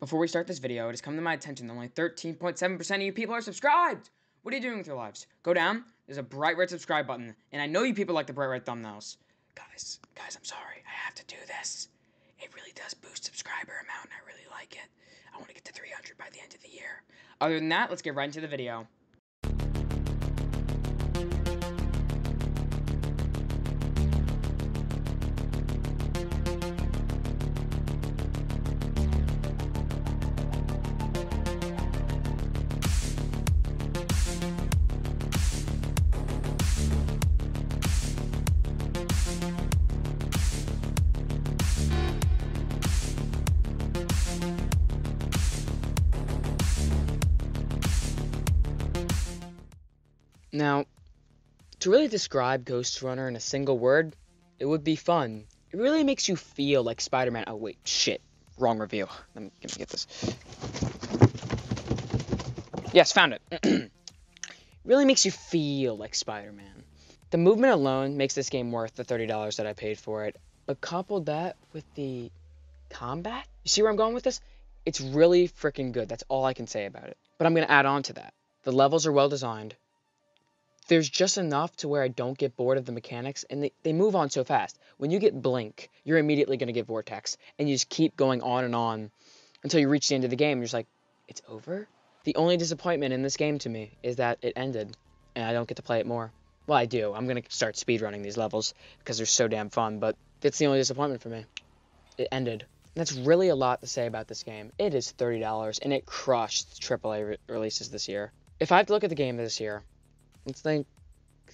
Before we start this video, it has come to my attention that only 13.7% of you people are subscribed! What are you doing with your lives? Go down, there's a bright red subscribe button, and I know you people like the bright red thumbnails. Guys, I'm sorry, I have to do this. It really does boost subscriber amount, and I really like it. I want to get to 300 by the end of the year. Other than that, let's get right into the video. Now, to really describe Ghost Runner in a single word, it would be fun. It really makes you feel like Spider-Man. Oh wait, shit. Wrong review. Let me get this. Yes, found it. It really makes you feel like Spider-Man. The movement alone makes this game worth the $30 that I paid for it. But coupled that with the combat, you see where I'm going with this? It's really freaking good. That's all I can say about it. But I'm going to add on to that. The levels are well designed. There's just enough to where I don't get bored of the mechanics, and they move on so fast. When you get Blink, you're immediately going to get Vortex, and you just keep going on until you reach the end of the game, and you're just like, it's over? The only disappointment in this game to me is that it ended, and I don't get to play it more. Well, I do. I'm going to start speedrunning these levels, because they're so damn fun, but it's the only disappointment for me. It ended. And that's really a lot to say about this game. It is $30, and it crushed AAA releases this year. If I have to look at the game this year, let's think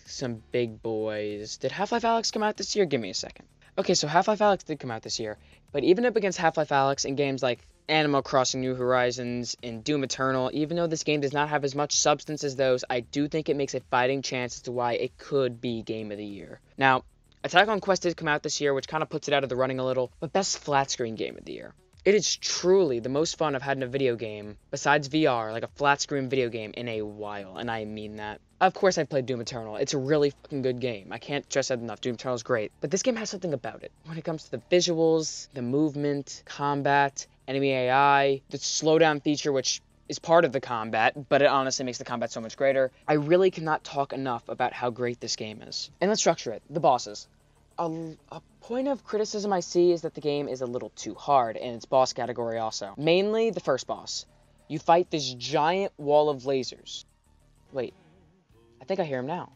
some big boys. Did Half-Life Alyx come out this year? Give me a second. Okay, so Half-Life Alyx did come out this year. But even up against Half-Life Alyx in games like Animal Crossing New Horizons and Doom Eternal, even though this game does not have as much substance as those, I do think it makes a fighting chance as to why it could be Game of the Year. Now, Attack on Quest did come out this year, which kind of puts it out of the running a little, but best flat screen Game of the Year. It is truly the most fun I've had in a video game, besides VR, like a flat screen video game, in a while, and I mean that. Of course I've played Doom Eternal. It's a really fucking good game. I can't stress that enough. Doom Eternal's great. But this game has something about it. When it comes to the visuals, the movement, combat, enemy AI, the slowdown feature, which is part of the combat, but it honestly makes the combat so much greater. I really cannot talk enough about how great this game is. And let's structure it. The bosses. A point of criticism I see is that the game is a little too hard in its boss category also. Mainly the first boss. You fight this giant wall of lasers. Wait, I think I hear him now.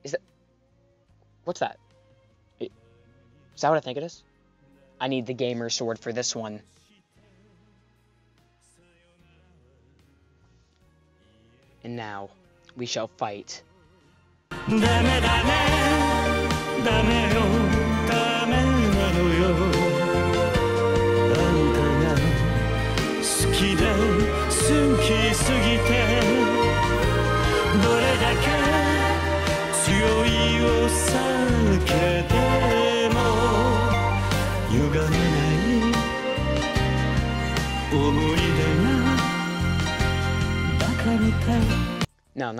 Is that... What's that? Is that what I think it is? I need the gamer sword for this one. And now, we shall fight. ダメよダメなのよあんたが好きで好きすぎてどれだけ強いを避けても歪めない思い出がバカみたい No.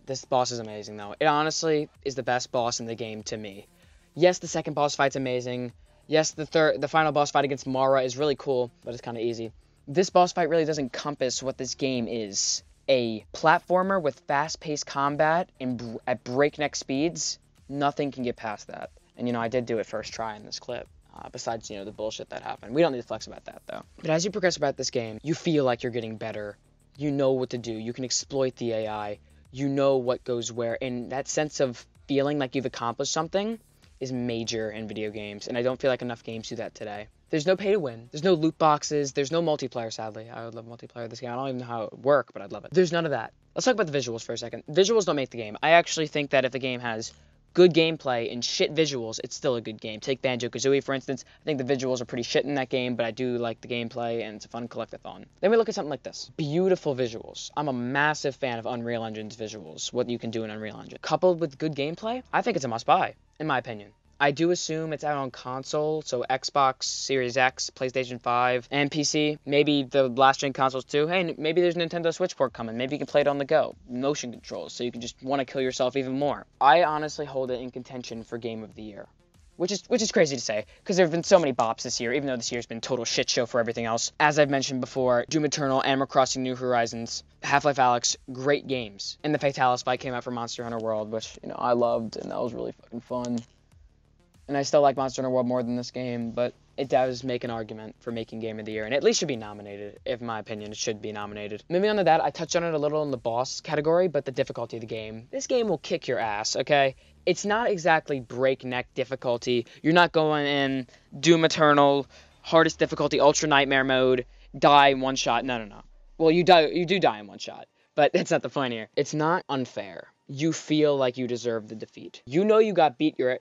This boss is amazing, though. It honestly is the best boss in the game to me. Yes, the second boss fight's amazing. Yes, the final boss fight against Mara is really cool, but it's kind of easy. This boss fight really does encompass what this game is. A platformer with fast-paced combat and at breakneck speeds. Nothing can get past that. And, I did do it first try in this clip. Besides, the bullshit that happened. We don't need to flex about that, though. But as you progress about this game, you feel like you're getting better. You know what to do. You can exploit the AI. You know what goes where. And that sense of feeling like you've accomplished something is major in video games. And I don't feel like enough games do that today. There's no pay to win. There's no loot boxes. There's no multiplayer, sadly. I would love multiplayer of this game. I don't even know how it would work, but I'd love it. There's none of that. Let's talk about the visuals for a second. Visuals don't make the game. I actually think that if the game has good gameplay and shit visuals, it's still a good game. Take Banjo-Kazooie, for instance. I think the visuals are pretty shit in that game, but I do like the gameplay, and it's a fun collectathon. Then we look at something like this. Beautiful visuals. I'm a massive fan of Unreal Engine's visuals, what you can do in Unreal Engine. Coupled with good gameplay, I think it's a must-buy, in my opinion. I do assume it's out on console, so Xbox Series X, PlayStation 5, and PC. Maybe the last-gen consoles too. Hey, maybe there's a Nintendo Switch port coming. Maybe you can play it on the go. Motion controls, so you can just want to kill yourself even more. I honestly hold it in contention for Game of the Year. which is crazy to say, because there have been so many bops this year, even though this year's been a total shit show for everything else. As I've mentioned before, Doom Eternal, Animal Crossing New Horizons, Half-Life Alyx, great games. And the Fatalis fight came out for Monster Hunter World, which, you know, I loved, and that was really fucking fun. And I still like Monster Hunter World more than this game, but it does make an argument for making Game of the Year, and at least should be nominated. In my opinion, it should be nominated. Moving on to that, I touched on it a little in the boss category, but the difficulty of the game. This game will kick your ass, okay? It's not exactly breakneck difficulty. You're not going in Doom Eternal, hardest difficulty, Ultra Nightmare mode, die in one shot. No. Well, you do die in one shot, but that's not the point here. It's not unfair. You feel like you deserve the defeat. You know you got your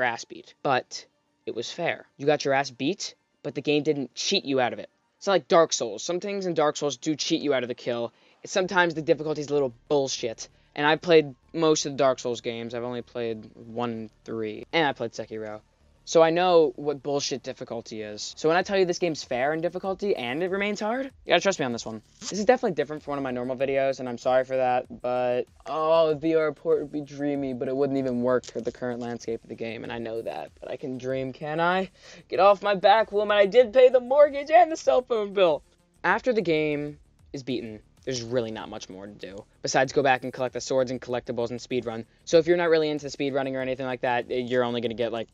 ass beat, but it was fair. You got your ass beat, but the game didn't cheat you out of it. It's not like Dark Souls. Some things in Dark Souls do cheat you out of the kill. Sometimes the difficulty is a little bullshit. And I've played most of the Dark Souls games. I've only played 1 and 3. And I played Sekiro. So I know what bullshit difficulty is. So when I tell you this game's fair in difficulty and it remains hard, you gotta trust me on this one. This is definitely different from one of my normal videos, and I'm sorry for that, but oh, the VR port would be dreamy, but it wouldn't even work for the current landscape of the game, and I know that. But I can dream, can I? Get off my back, woman. I did pay the mortgage and the cell phone bill. After the game is beaten, there's really not much more to do, besides go back and collect the swords and collectibles and speedrun. So if you're not really into speedrunning or anything like that, you're only gonna get like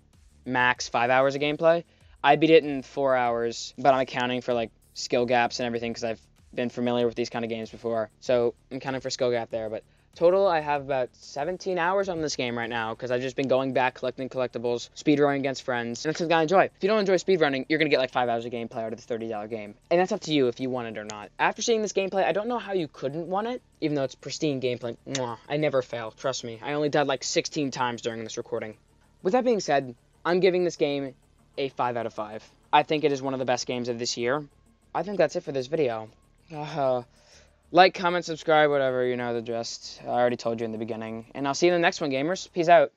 max 5 hours of gameplay. I beat it in 4 hours, but I'm accounting for like skill gaps and everything because I've been familiar with these kind of games before. So I'm counting for skill gap there, but total I have about 17 hours on this game right now because I've just been going back, collecting collectibles, speedrunning against friends, and that's what I enjoy. If you don't enjoy speedrunning, you're going to get like 5 hours of gameplay out of the $30 game. And that's up to you if you want it or not. After seeing this gameplay, I don't know how you couldn't want it, even though it's pristine gameplay. Mwah, I never fail, trust me. I only died like 16 times during this recording. With that being said, I'm giving this game a 5 out of 5. I think it is one of the best games of this year. I think that's it for this video. Like, comment, subscribe, whatever, you know the gist. I already told you in the beginning. And I'll see you in the next one, gamers. Peace out.